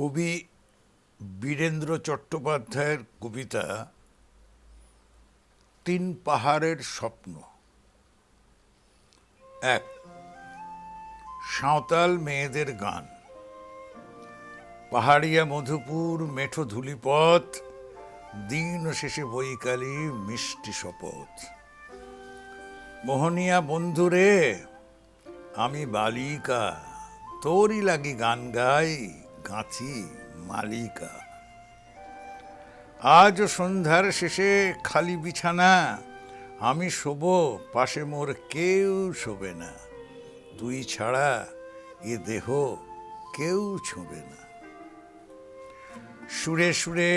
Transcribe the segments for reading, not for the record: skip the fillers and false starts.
কবি বীরেন্দ্র চট্টোপাধ্যায়ের কবিতা তিন পাহাড়ের স্বপ্ন। এক, সাঁওতাল মেয়েদের গান। পাহাড়িয়া মধুপুর মেঠো ধূলিপথ, দিন শেষে বৈকালী মিষ্টি শপথ। মোহনিয়া বন্ধুরে আমি বালিকা, তোরই লাগি গান গাই, গাঁথি মালিকা। আজ সন্ধ্যার শেষে খালি বিছানা, আমি শোব পাশে মোর কেউ শোবে না। তুই ছাড়া এ দেহ কেউ ছুঁবে না। সুরে সুরে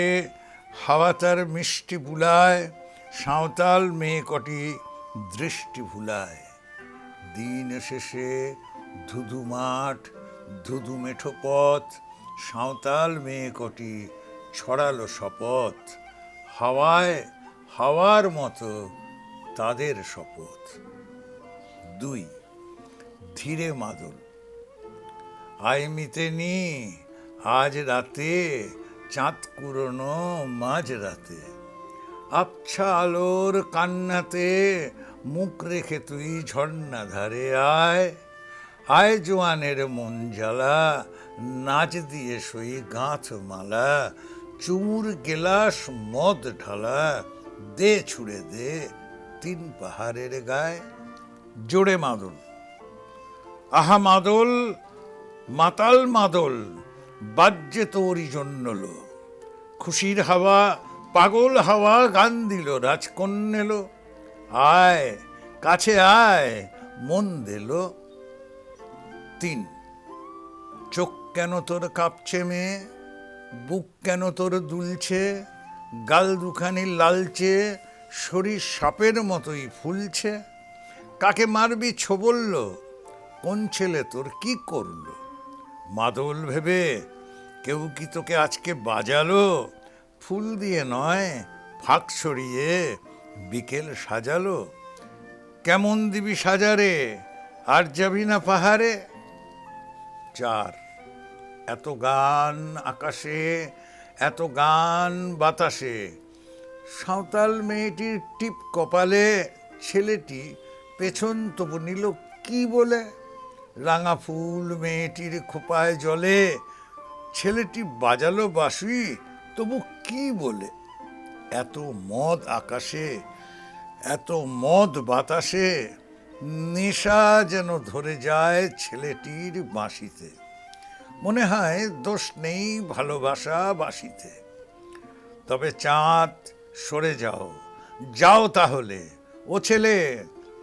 হাওয়া তার মিষ্টি বুলায়, সাঁওতাল মেয়ে কটি দৃষ্টি ভুলায়। দিন শেষে ধুধু মাঠ, ধুধু মেঠো পথ, সাঁওতাল মেয়ে কটি ছড়ালো শপথ। হাওয়ায় হাওয়ার মতো তাদের শপথ। দুই, ধীরে মাদল। আয় মিতেনি আজ রাতে, চাঁদ কুরোনো মাঝ রাতে। আবছা আলোর কান্নাতে মুখ রেখে তুই ঝর্ণা ধারে আয়। আয় জোয়ানের মন জ্বালা, নাচ দিয়ে সই গাঁথ মালা। চুমুর গেলাস মদ ঢালা, দে ছুড়ে দে তিন পাহাড়ের গায়ে। জোড়ে মাদল। আহা মাদল, মাতাল মাদল, বাজ্যে তোরই জন্য লো। খুশির হাওয়া পাগল হাওয়া গান দিল রাজকন্যেলো। আয় কাছে আয় মন দিল। তিন, চোখ কেন তোর কাঁপছে মেয়ে, বুক কেন তোর দুলছে। গাল দুখানি লালচে, শরীর সাপের মতোই ফুলছে। কাকে মারবি ছোবলল, কোন ছেলে তোর কি করলো। মাদল ভেবে কেউ কি তোকে আজকে বাজালো। ফুল দিয়ে নয় ফাঁক ছড়িয়ে বিকেল সাজালো। কেমন দিবি সাজারে, আর যাবি না পাহাড়ে। চার, এত গান আকাশে, এত গান বাতাসে। সাঁওতাল মেয়েটির টিপ কপালে, ছেলেটি পেছন তবু নিল কি বলে। রাঙা ফুল মেয়েটির খোপায় জলে, ছেলেটি বাজালো বাঁশি তবু কি বলে। এত মদ আকাশে, এত মদ বাতাসে, নেশা যেন ধরে যায় ছেলেটির বাঁশিতে। মনে হয় দোষ নেই ভালোবাসা বাঁশিতে। তবে চাঁদ সরে যাও, যাও তাহলে। ও ছেলে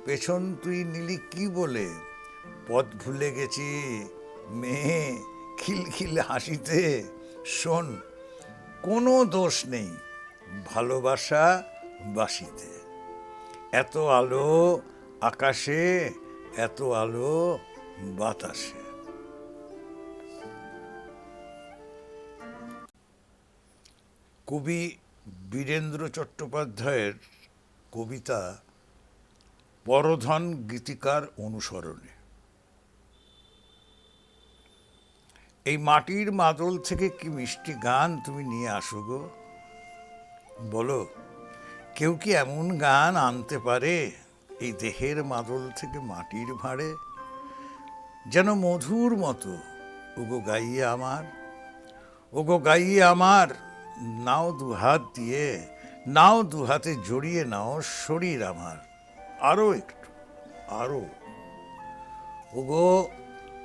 পেছন তুই নিলি কি বলে। পথ ভুলে গেছি মেয়ে খিলখিল হাসিতে। শোন, কোনো দোষ নেই ভালোবাসা বাঁশিতে। এত আলো আকাশে, এত আলো বাতাসে। কবি বীরেন্দ্র চট্টোপাধ্যায়ের কবিতা পরধন গীতিকার অনুসরণে। এই মাটির মাদল থেকে কি মিষ্টি গান তুমি নিয়ে আসো গো। বলো, কেউ কি এমন গান আনতে পারে এই দেহের মাদল থেকে মাটির ভাঁড়ে। যেন মধুর মতো ওগো গাইয়ে আমার, ওগো গাইয়ে আমার। নাও দুহাত দিয়ে, নাও দুহাতে জড়িয়ে নাও শরীর আমার। আরো একটু, আরো। ওগো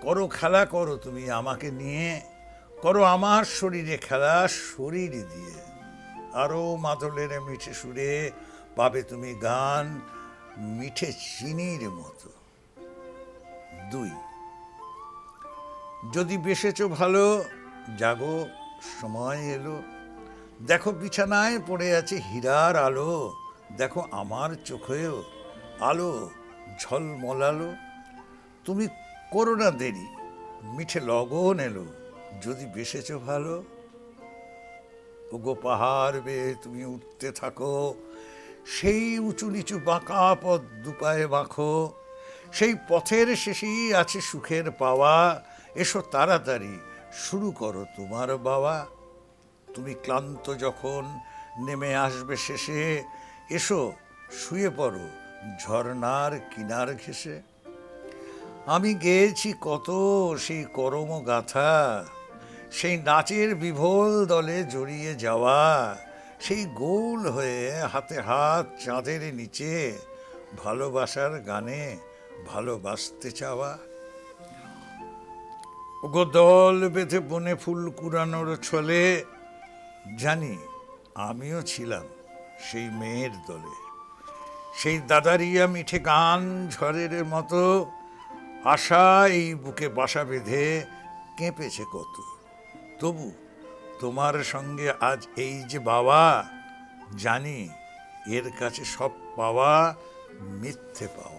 করো খেলা করো তুমি আমাকে নিয়ে, করো আমার শরীরে খেলা শরীর দিয়ে। আরো মাদলের মিঠে সুরে পাবে তুমি গান, মিঠে চিনির মতো। দুই, যদি বেসেছ ভালো, জাগো সময় এলো। দেখো বিছানায় পড়ে আছে হীরার আলো। দেখো আমার চোখেও আলো ঝলমলালো। তুমি করো না দেরি, মিঠে লগন এলো। যদি বেসেছ ভালো, ওগো পাহাড় বেয়ে তুমি উঠতে থাকো। সেই উঁচু নিচু বাঁকা পথ দুপায়ে বাঁকো। সেই পথের শেষেই আছে সুখের পাওয়া। এসো তাড়াতাড়ি শুরু করো তোমার বাবা। তুমি ক্লান্ত যখন নেমে আসবে শেষে, এসো শুয়ে পড়ো ঝর্ণার কিনার ঘেঁষে। আমি গেয়েছি কত সেই করম গাথা, সেই নাচের বিভোল দলে জড়িয়ে যাওয়া, সেই গোল হয়ে হাতে হাত চাঁদের নিচে ভালোবাসার গানে ভালোবাসতে চাওয়া। ওগো দল বেঁধে বনে ফুল কুড়ানোর ছলে, জানি আমিও ছিলাম সেই মেয়ের দলে। সেই দাদারিয়া মিঠে গান ঝড়ের মতো, আশা এই বুকে বাসা বেঁধে কেঁপেছে কত। তবু তোমার সঙ্গে আজ এই যে বাবা, জানি এর কাছে সব পাওয়া মিথ্যে পাওয়া।